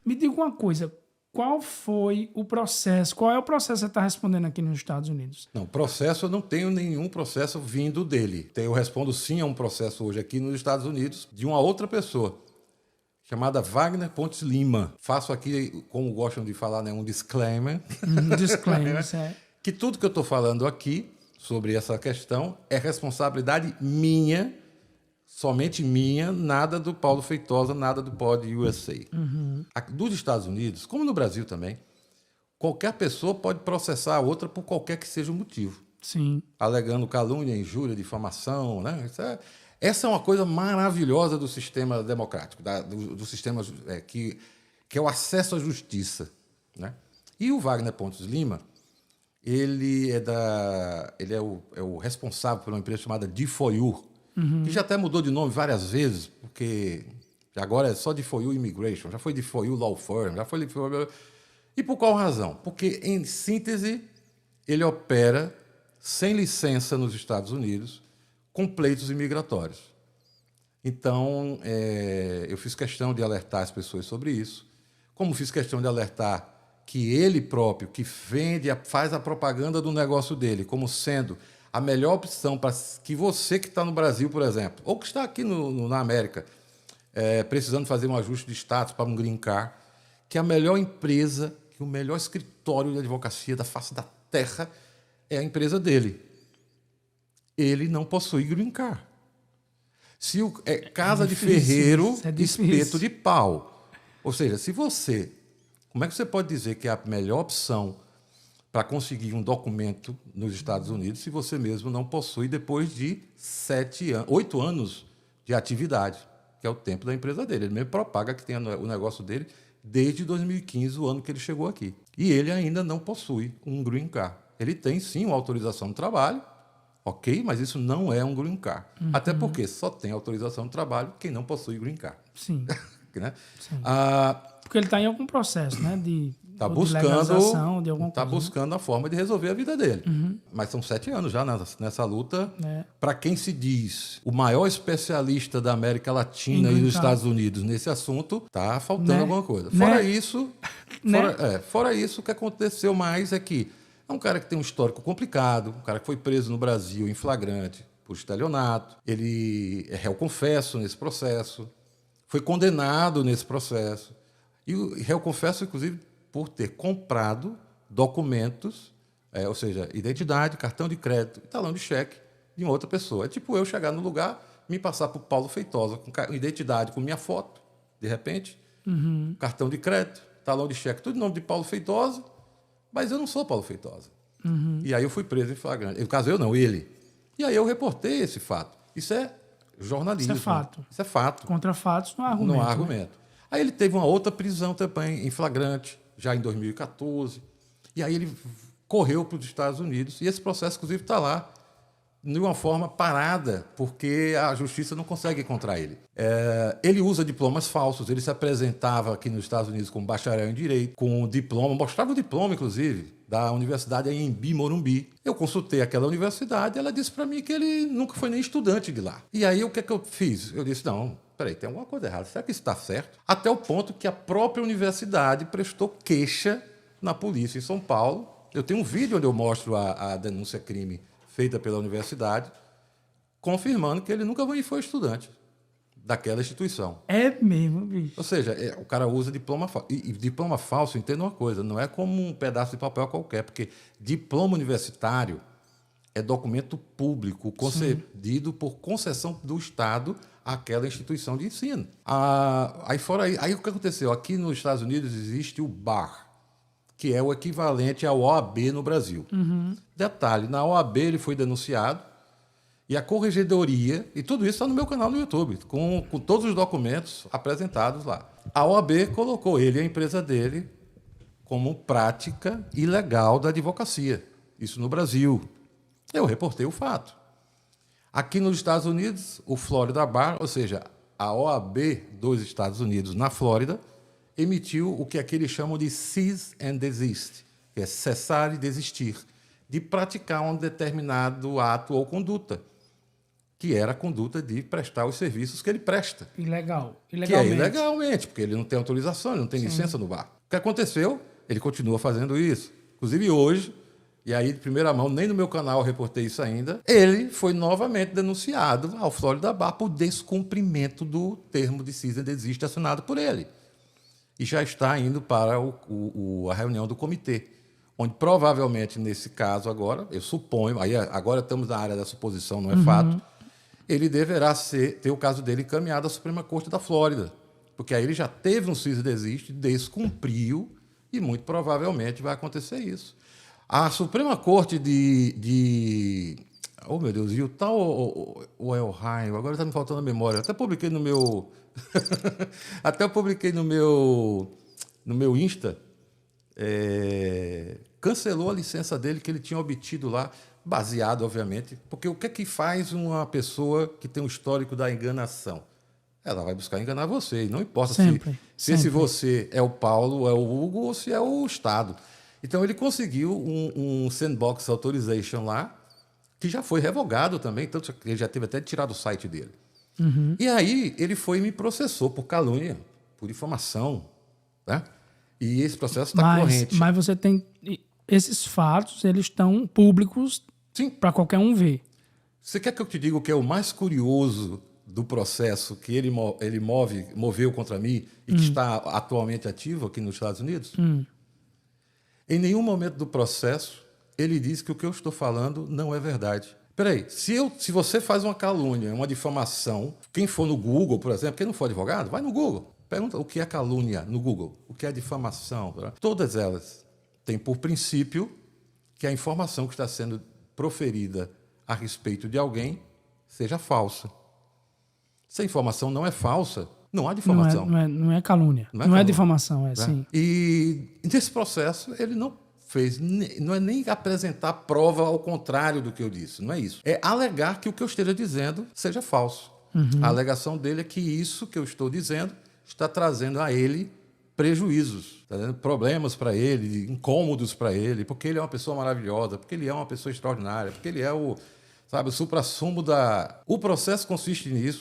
Me diga uma coisa, qual foi o processo, qual é o processo que você está respondendo aqui nos Estados Unidos? Não, processo eu não tenho nenhum processo vindo dele. Eu respondo sim a um processo hoje aqui nos Estados Unidos de uma outra pessoa, chamada Wagner Pontes Lima. Faço aqui, como gostam de falar, né, um disclaimer, Disclaimer, é. que tudo que eu estou falando aqui sobre essa questão é responsabilidade minha, somente minha, nada do Paulo Feitosa, nada do Pod USA. Dos Estados Unidos, como no Brasil também, qualquer pessoa pode processar a outra por qualquer que seja o motivo. Sim. Alegando calúnia, injúria, difamação, né? Essa é uma coisa maravilhosa do sistema democrático, do sistema que é o acesso à justiça, né? E o Wagner Pontes Lima, ele é o responsável por uma empresa chamada D4U, que já até mudou de nome várias vezes, porque agora é só D4U Immigration, já foi D4U Law Firm, já foi D4U... E por qual razão? Porque, em síntese, ele opera sem licença nos Estados Unidos com pleitos imigratórios. Então, eu fiz questão de alertar as pessoas sobre isso, como fiz questão de alertar que ele próprio, que vende, faz a propaganda do negócio dele, como sendo a melhor opção para que você que está no Brasil, por exemplo, ou que está aqui na América, precisando fazer um ajuste de status para um green card, que a melhor empresa, que o melhor escritório de advocacia da face da terra é a empresa dele. Ele não possui green card. Se casa de ferreiro, espeto de pau. Ou seja, como é que você pode dizer que é a melhor opção para conseguir um documento nos Estados Unidos se você mesmo não possui depois de 8 anos de atividade, que é o tempo da empresa dele. Ele mesmo propaga que tem o negócio dele desde 2015, o ano que ele chegou aqui. E ele ainda não possui um green card. Ele tem, sim, uma autorização de trabalho, ok, mas isso não é um green card. Até porque só tem autorização de trabalho quem não possui green card. Sim. Né? Sim. Porque ele está em algum processo, né? De legalização, de alguma coisa. Está buscando a forma de resolver a vida dele. Mas são 7 anos já nessa luta. Para quem se diz o maior especialista da América Latina e dos Estados Unidos nesse assunto, está faltando alguma coisa. Fora isso, o que aconteceu mais é que é um cara que tem um histórico complicado, um cara que foi preso no Brasil em flagrante por estelionato, ele é réu confesso nesse processo, foi condenado nesse processo. E o réu confesso, inclusive, por ter comprado documentos, ou seja, identidade, cartão de crédito e talão de cheque de uma outra pessoa. É tipo eu chegar no lugar, me passar por Paulo Feitosa, com identidade, com minha foto, de repente, cartão de crédito, talão de cheque, tudo em nome de Paulo Feitosa, mas eu não sou Paulo Feitosa. E aí eu fui preso em flagrante. No caso, eu não, ele. E aí eu reportei esse fato. Isso é jornalismo. Isso é fato. Isso é fato. Contra fatos não há argumento. Não há argumento. Né? Aí ele teve uma outra prisão também, em flagrante, já em 2014. E aí ele correu para os Estados Unidos. E esse processo, inclusive, está lá de uma forma parada, porque a justiça não consegue encontrar ele. Ele usa diplomas falsos. Ele se apresentava aqui nos Estados Unidos como bacharel em Direito, com diploma, mostrava o diploma, inclusive, da Universidade Anhembi Morumbi. Eu consultei aquela universidade e ela disse para mim que ele nunca foi nem estudante de lá. E aí o que é que eu fiz? Eu disse, não, peraí, tem alguma coisa errada. Será que isso está certo? Até o ponto que a própria universidade prestou queixa na polícia em São Paulo. Eu tenho um vídeo onde eu mostro a denúncia-crime feita pela universidade, confirmando que ele nunca foi estudante daquela instituição. É mesmo, bicho. Ou seja, o cara usa diploma falso. E diploma falso, entenda uma coisa, não é como um pedaço de papel qualquer, porque diploma universitário é documento público concedido por concessão do Estado àquela instituição de ensino. Aí o que aconteceu? Aqui nos Estados Unidos existe o BAR, que é o equivalente ao OAB no Brasil. Detalhe, na OAB ele foi denunciado e a corregedoria, e tudo isso está no meu canal no YouTube, com todos os documentos apresentados lá. A OAB colocou ele e a empresa dele como prática ilegal da advocacia. Isso no Brasil. Eu reportei o fato. Aqui nos Estados Unidos, o Florida Bar, ou seja, a OAB dos Estados Unidos na Flórida, emitiu o que aqui eles chamam de cease and desist, que é cessar e desistir, de praticar um determinado ato ou conduta. que era a conduta de prestar os serviços que ele presta. Ilegal. Que é Ilegalmente. ilegalmente, porque ele não tem autorização, ele não tem licença no bar. O que aconteceu? Ele continua fazendo isso. Inclusive hoje, e aí de primeira mão, nem no meu canal eu reportei isso ainda, ele foi novamente denunciado ao Florida Bar por descumprimento do termo de cease and desist assinado por ele. E já está indo para a reunião do comitê, onde provavelmente, nesse caso agora, eu suponho, aí agora estamos na área da suposição, não é fato, ele deverá ter o caso dele encaminhado à Suprema Corte da Flórida, porque aí ele já teve um cease and desist, descumpriu, e muito provavelmente vai acontecer isso. A Suprema Corte oh, meu Deus, Utah ou Ohio? Agora está me faltando a memória. Até publiquei no meu... no meu Insta. Cancelou a licença dele que ele tinha obtido lá, baseado, obviamente, porque o que é que faz uma pessoa que tem um histórico da enganação? Ela vai buscar enganar você, e não importa Sempre. se esse você é o Paulo, é o Hugo ou se é o Estado. Então ele conseguiu um sandbox authorization lá, que já foi revogado também, tanto que ele já teve até tirado o site dele. E aí ele foi e me processou por calúnia, por difamação, né? E esse processo está corrente. Mas você tem... Esses fatos, eles estão públicos para qualquer um ver. Você quer que eu te diga o que é o mais curioso do processo que ele moveu contra mim e que está atualmente ativo aqui nos Estados Unidos? Em nenhum momento do processo ele diz que o que eu estou falando não é verdade. Peraí, se você faz uma calúnia, uma difamação, quem for no Google, por exemplo, quem não for advogado, vai no Google. Pergunta o que é calúnia no Google, o que é difamação. Todas elas têm por princípio que a informação que está sendo proferida a respeito de alguém seja falsa. Se a informação não é falsa, não há difamação. Não é calúnia. Não é difamação, sim. E nesse processo ele não é nem apresentar prova ao contrário do que eu disse, não é isso. É alegar que o que eu esteja dizendo seja falso. A alegação dele é que isso que eu estou dizendo está trazendo a ele prejuízos, está dando problemas para ele, incômodos para ele, porque ele é uma pessoa maravilhosa, porque ele é uma pessoa extraordinária, porque ele é o supra-sumo da... O processo consiste nisso,